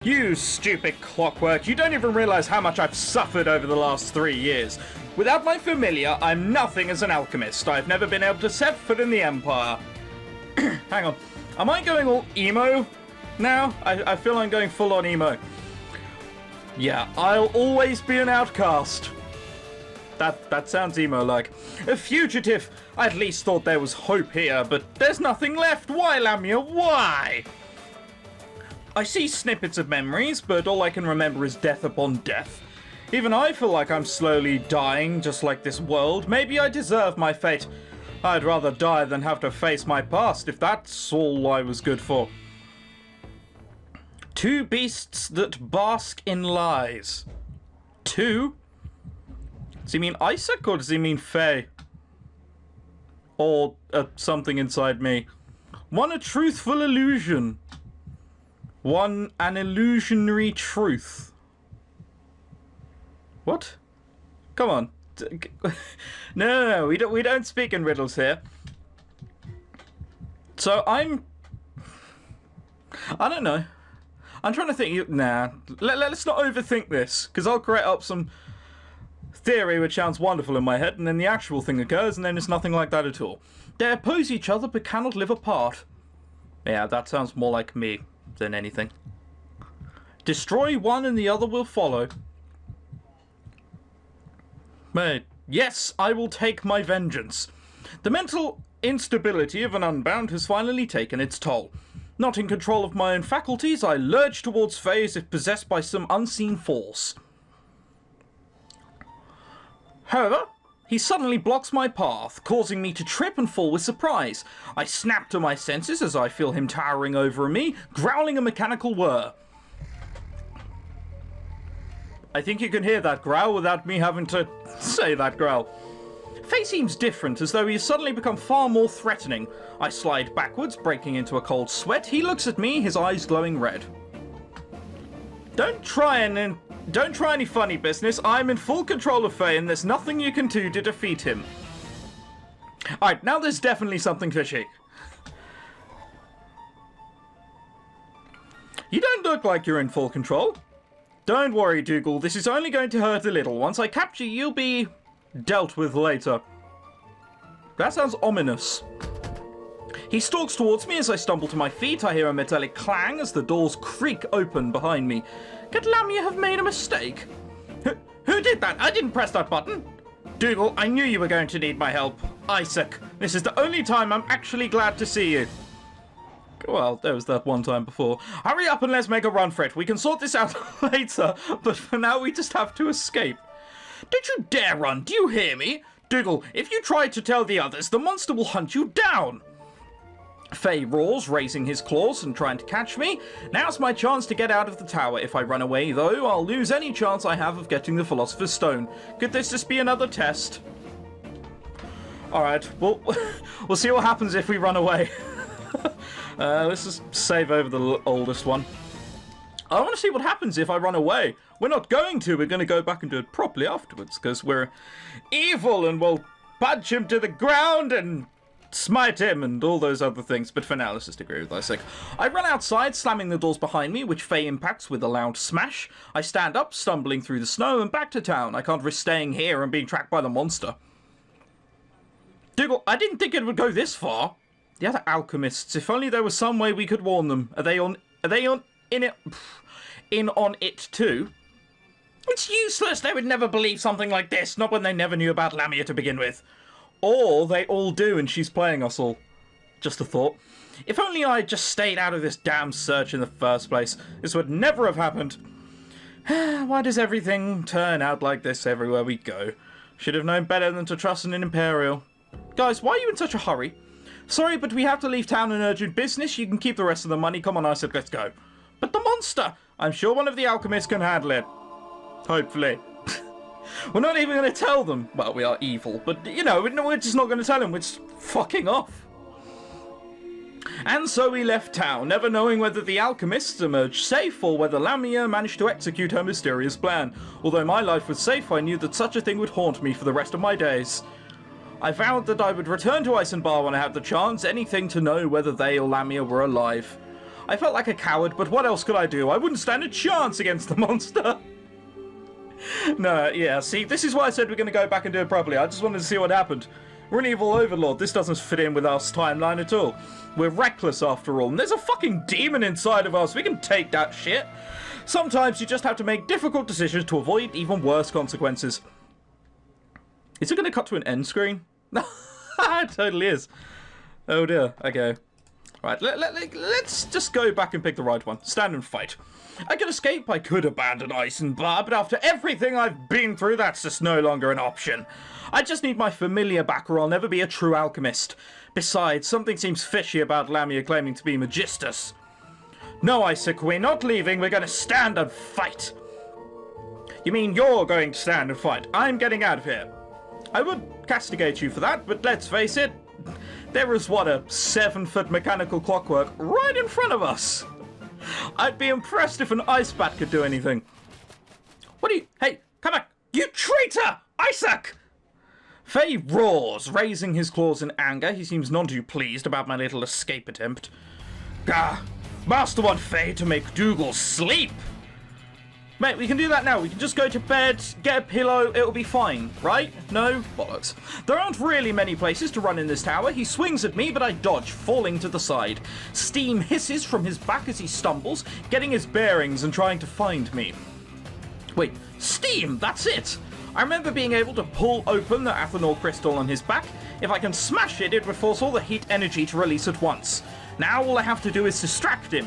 You stupid clockwork, you don't even realize how much I've suffered over the last 3 years. Without my familiar, I'm nothing as an alchemist. I've never been able to set foot in the Empire. Hang on, am I going all emo now? I feel I'm going full on emo. Yeah, I'll always be an outcast. That sounds emo-like. A fugitive. I at least thought there was hope here, but there's nothing left. Why, Lamia, why? I see snippets of memories, but all I can remember is death upon death. Even I feel like I'm slowly dying, just like this world. Maybe I deserve my fate. I'd rather die than have to face my past, if that's all I was good for. Two beasts that bask in lies. Two? Does he mean Isaac, or does he mean Faye? Or something inside me. One, a truthful illusion. One, an illusionary truth. What? Come on. No, we don't speak in riddles here. So I don't know. I'm trying to think. Nah, let's not overthink this, because I'll create up some theory which sounds wonderful in my head, and then the actual thing occurs, and then it's nothing like that at all. They oppose each other, but cannot live apart. Yeah, that sounds more like me than anything. Destroy one and the other will follow. But yes, I will take my vengeance. The mental instability of an Unbound has finally taken its toll. Not in control of my own faculties, I lurch towards Faye as if possessed by some unseen force. However, he suddenly blocks my path, causing me to trip and fall with surprise. I snap to my senses as I feel him towering over me, growling a mechanical whir. I think you can hear that growl without me having to say that growl. Faye seems different, as though he has suddenly become far more threatening. I slide backwards, breaking into a cold sweat. He looks at me, his eyes glowing red. Don't try any funny business. I'm in full control of Faye, and there's nothing you can do to defeat him. Alright, now there's definitely something fishy. You don't look like you're in full control. Don't worry, Dougal. This is only going to hurt a little. Once I capture you, you'll be dealt with later. That sounds ominous. He stalks towards me as I stumble to my feet. I hear a metallic clang as the doors creak open behind me. Could Lamia have made a mistake? Who did that? I didn't press that button. Dougal, I knew you were going to need my help. Isaac, this is the only time I'm actually glad to see you. Well, there was that one time before. Hurry up and let's make a run for it. We can sort this out later, but for now we just have to escape. Don't you dare run, do you hear me? Dougal, if you try to tell the others, the monster will hunt you down. Faye roars, raising his claws and trying to catch me. Now's my chance to get out of the tower. If I run away, though, I'll lose any chance I have of getting the Philosopher's Stone. Could this just be another test? Alright, well, we'll see what happens if we run away. Let's just save over the oldest one. I want to see what happens if I run away. We're not going to. We're going to go back and do it properly afterwards, because we're evil and we'll punch him to the ground and smite him and all those other things. But for now, let's just agree with Isaac. I run outside, slamming the doors behind me, which Faye impacts with a loud smash. I stand up, stumbling through the snow and back to town. I can't risk staying here and being tracked by the monster. Dougal, I didn't think it would go this far. The other alchemists, if only there was some way we could warn them. Are they in on it too? It's useless. They would never believe something like this, not when they never knew about Lamia to begin with. Or they all do and she's playing us all. Just a thought. If only I had just stayed out of this damn search in the first place, this would never have happened. Why does everything turn out like this everywhere we go? Should have known better than to trust in an Imperial. Guys, why are you in such a hurry? Sorry, but we have to leave town on urgent business. You can keep the rest of the money. Come on, Isaac, let's go. But the monster! I'm sure one of the alchemists can handle it. Hopefully. We're not even going to tell them. Well, we are evil, but, you know, we're just not going to tell them. We're just fucking off. And so we left town, never knowing whether the alchemists emerged safe or whether Lamia managed to execute her mysterious plan. Although my life was safe, I knew that such a thing would haunt me for the rest of my days. I vowed that I would return to Icebound when I had the chance, anything to know whether they or Lamia were alive. I felt like a coward, but what else could I do? I wouldn't stand a chance against the monster. No, yeah, see, this is why I said we're going to go back and do it properly. I just wanted to see what happened. We're an evil overlord. This doesn't fit in with our timeline at all. We're reckless after all, and there's a fucking demon inside of us. We can take that shit. Sometimes you just have to make difficult decisions to avoid even worse consequences. Is it going to cut to an end screen? No, it totally is. Oh dear, okay. Right, let's just go back and pick the right one. Stand and fight. I could escape, I could abandon ice and bar, but after everything I've been through, that's just no longer an option. I just need my familiar back or I'll never be a true alchemist. Besides, something seems fishy about Lamia claiming to be Magistus. No, Isaac, we're not leaving, we're going to stand and fight. You mean you're going to stand and fight? I'm getting out of here. I would castigate you for that, but let's face it, there is, what, a 7-foot mechanical clockwork right in front of us. I'd be impressed if an ice bat could do anything. What are you... Hey, come back! You traitor! Isaac! Faye roars, raising his claws in anger. He seems none too pleased about my little escape attempt. Gah! Master want Faye to make Dougal sleep! Mate, we can do that now. We can just go to bed, get a pillow, it'll be fine, right? No? Bollocks. There aren't really many places to run in this tower. He swings at me, but I dodge, falling to the side. Steam hisses from his back as he stumbles, getting his bearings and trying to find me. Wait, steam, that's it! I remember being able to pull open the Athanor crystal on his back. If I can smash it, it would force all the heat energy to release at once. Now all I have to do is distract him.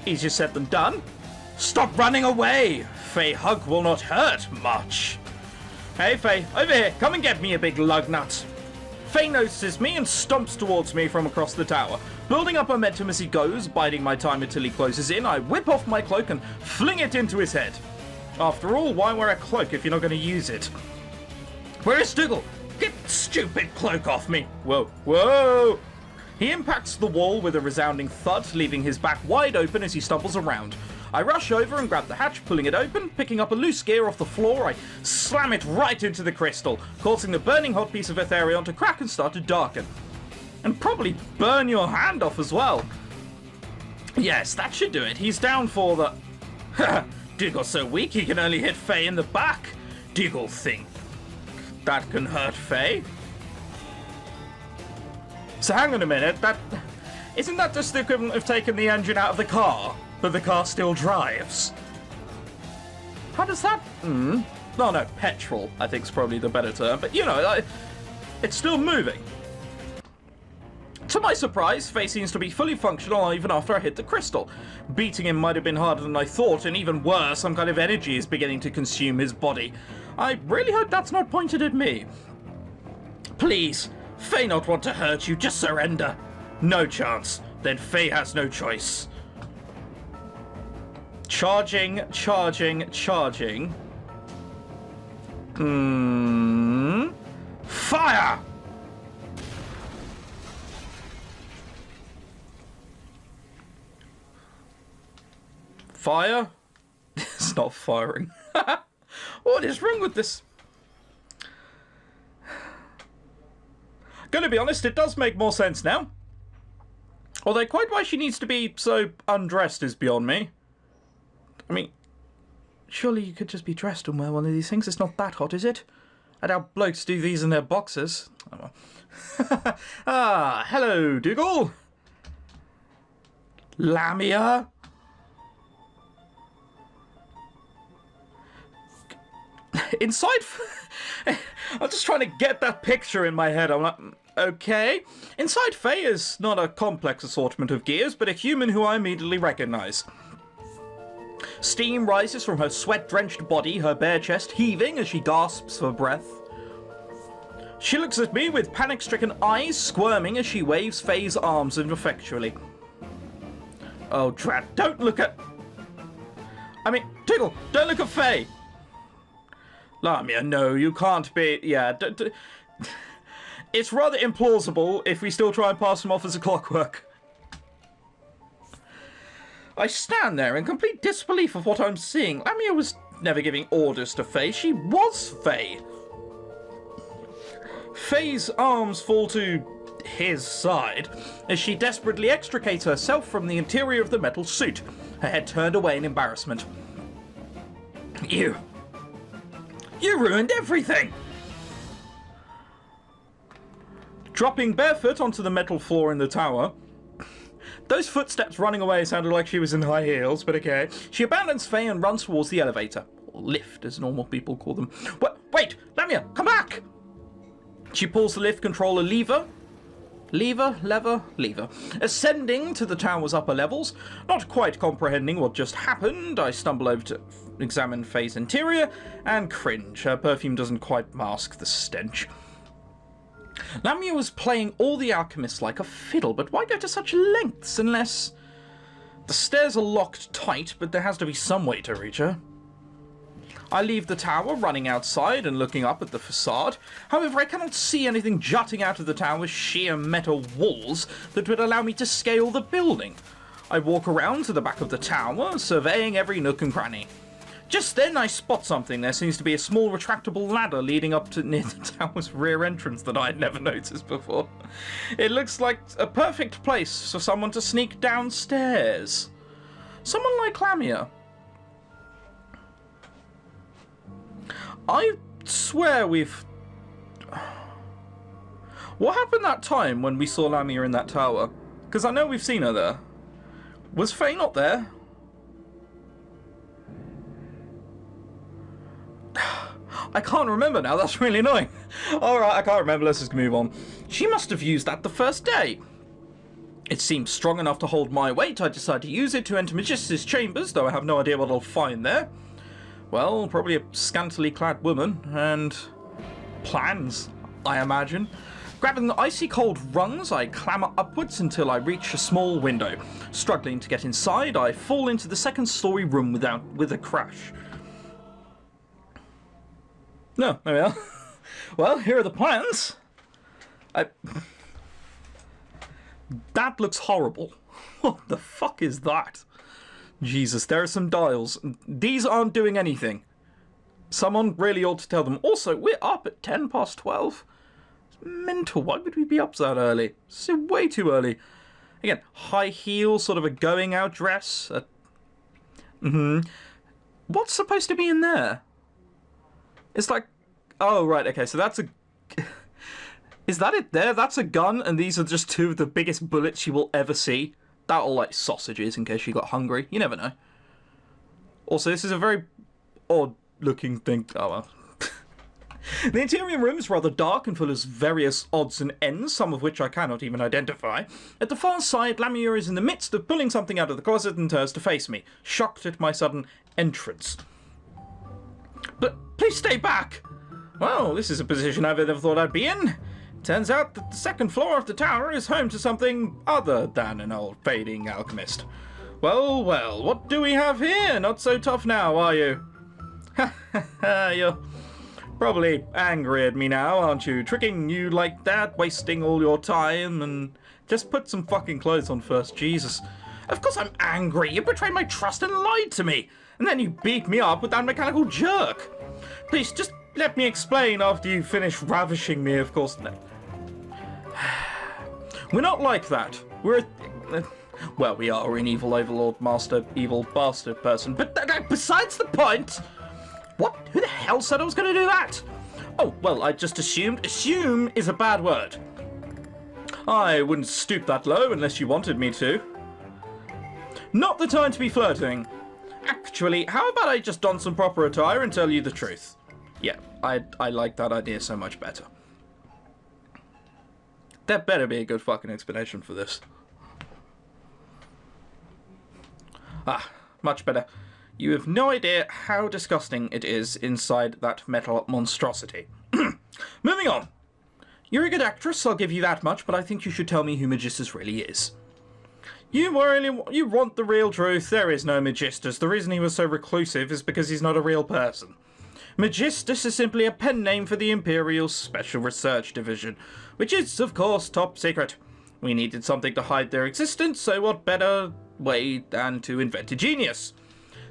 Easier said than done. Stop running away! Faye hug will not hurt much. Hey Faye, over here, come and get me a big lug nut. Faye notices me and stomps towards me from across the tower. Building up momentum as he goes, biding my time until he closes in, I whip off my cloak and fling it into his head. After all, why wear a cloak if you're not going to use it? Where is Dougal? Get stupid cloak off me! Whoa, whoa! He impacts the wall with a resounding thud, leaving his back wide open as he stumbles around. I rush over and grab the hatch, pulling it open. Picking up a loose gear off the floor, I slam it right into the crystal, causing the burning hot piece of Etherion to crack and start to darken. And probably burn your hand off as well. Yes, that should do it. He's down for the... Dougal's so weak he can only hit Faye in the back. Dougal think that can hurt Faye? So hang on a minute, isn't that just the equivalent of taking the engine out of the car, but the car still drives? How does that... No, petrol, I think is probably the better term, but you know, it's still moving. To my surprise, Faye seems to be fully functional even after I hit the crystal. Beating him might have been harder than I thought, and even worse, some kind of energy is beginning to consume his body. I really hope that's not pointed at me. Please, Faye not want to hurt you, just surrender. No chance. Then Faye has no choice. Charging, charging, charging. Fire! Fire? It's not firing. What is wrong with this? Gonna be honest, it does make more sense now. Although quite why she needs to be so undressed is beyond me. I mean, surely you could just be dressed and wear one of these things. It's not that hot, is it? I doubt blokes do these in their boxers. Oh, well. Ah, hello, Dougal. Lamia? Inside... I'm just trying to get that picture in my head. I'm like, okay. Inside Faye is not a complex assortment of gears, but a human who I immediately recognize. Steam rises from her sweat-drenched body, her bare chest heaving as she gasps for breath. She looks at me with panic-stricken eyes, squirming as she waves Faye's arms ineffectually. Oh, drat, don't look at... I mean, Dougal, don't look at Faye! Lamia, no, you can't be... Yeah, it's rather implausible if we still try and pass him off as a clockwork. I stand there in complete disbelief of what I'm seeing. Lamia was never giving orders to Faye. She was Faye. Faye's arms fall to his side as she desperately extricates herself from the interior of the metal suit, her head turned away in embarrassment. You ruined everything! Dropping barefoot onto the metal floor in the tower, those footsteps running away sounded like she was in high heels, but okay. She abandons Faye and runs towards the elevator. Or lift, as normal people call them. Wait! Lamia, come back! She pulls the lift controller lever. Lever. Ascending to the tower's upper levels. Not quite comprehending what just happened, I stumble over to examine Faye's interior and cringe. Her perfume doesn't quite mask the stench. Lamia was playing all the alchemists like a fiddle, but why go to such lengths unless... The stairs are locked tight, but there has to be some way to reach her. I leave the tower, running outside and looking up at the facade. However, I cannot see anything jutting out of the tower's sheer metal walls that would allow me to scale the building. I walk around to the back of the tower, surveying every nook and cranny. Just then I spot something. There seems to be a small retractable ladder leading up to near the tower's rear entrance that I had never noticed before. It looks like a perfect place for someone to sneak downstairs. Someone like Lamia. I swear we've... What happened that time when we saw Lamia in that tower? Because I know we've seen her there. Was Faye not there? I can't remember now, that's really annoying. Alright, I can't remember, let's just move on. She must have used that the first day. It seemed strong enough to hold my weight. I decided to use it to enter Magistus' chambers, though I have no idea what I'll find there. Well, probably a scantily clad woman, and plans, I imagine. Grabbing the icy cold rungs, I clamber upwards until I reach a small window. Struggling to get inside, I fall into the second story room with a crash. No, there we are. Well, here are the plans. That looks horrible. What the fuck is that? Jesus, there are some dials. These aren't doing anything. Someone really ought to tell them. Also, we're up at 12:10. It's mental. Why would we be up that early? It's way too early. Again, high heels, sort of a going out dress. What's supposed to be in there? It's like... Oh, right, okay, so that's a... Is that it there? That's a gun, and these are just two of the biggest bullets you will ever see. That'll like sausages in case you got hungry. You never know. Also, this is a very odd-looking thing. Oh, well. The interior room is rather dark and full of various odds and ends, some of which I cannot even identify. At the far side, Lamia is in the midst of pulling something out of the closet and turns to face me, shocked at my sudden entrance. But please stay back! Well, this is a position I never thought I'd be in. Turns out that the second floor of the tower is home to something other than an old fading alchemist. Well, well, what do we have here? Not so tough now, are you? Ha ha ha, you're probably angry at me now, aren't you? Tricking you like that, wasting all your time, and just put some fucking clothes on first, Jesus. Of course I'm angry. You betrayed my trust and lied to me. And then you beat me up with that mechanical jerk. Please, just let me explain after you finish ravishing me, of course. No. We're not like that. We're... well, we are an evil overlord, master, evil bastard person. But besides the point... What? Who the hell said I was going to do that? Oh, well, I just assumed. Assume is a bad word. I wouldn't stoop that low unless you wanted me to. Not the time to be flirting. Actually, how about I just don some proper attire and tell you the truth? Yeah, I like that idea so much better. There better be a good fucking explanation for this. Ah, much better. You have no idea how disgusting it is inside that metal monstrosity. Moving on. You're a good actress, I'll give you that much, but I think you should tell me who Magistus really is. You want the real truth. There is no Magistus. The reason he was so reclusive is because he's not a real person. Magistus is simply a pen name for the Imperial Special Research Division, which is, of course, top secret. We needed something to hide their existence, so what better way than to invent a genius?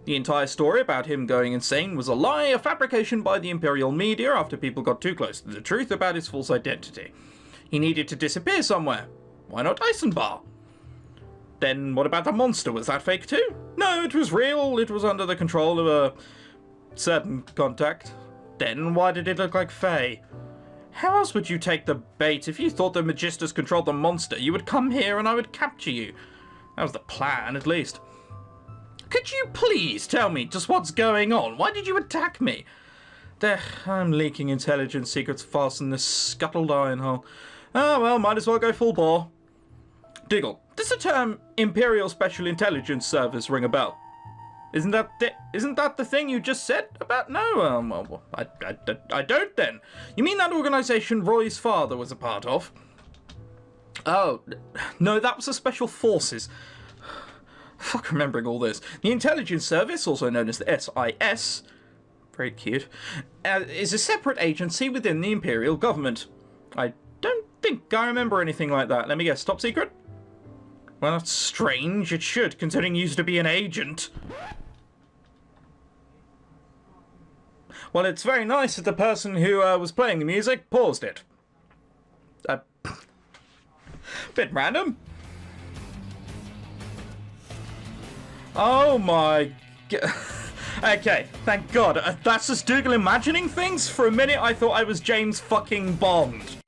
The entire story about him going insane was a lie, a fabrication by the Imperial media after people got too close to the truth about his false identity. He needed to disappear somewhere. Why not Icebound? Then what about the monster? Was that fake too? No, it was real. It was under the control of a certain contact. Then why did it look like Faye? How else would you take the bait? If you thought the Magisters controlled the monster, you would come here and I would capture you. That was the plan, at least. Could you please tell me just what's going on? Why did you attack me? There, I'm leaking intelligence secrets fast in this scuttled iron hole. Ah, well, might as well go full bore. Diggle, does the term Imperial Special Intelligence Service ring a bell? Isn't that the thing you just said about? No, well, I don't then. You mean that organization Roy's father was a part of? Oh, no, that was the Special Forces. Fuck remembering all this. The Intelligence Service, also known as the SIS, very cute, is a separate agency within the Imperial government. I don't think I remember anything like that. Let me guess, top secret? Well, that's strange. It should, considering you used to be an agent. Well, it's very nice that the person who was playing the music paused it. Bit random. Oh my god. Okay, thank god. That's just Dougal imagining things? For a minute I thought I was James fucking Bond.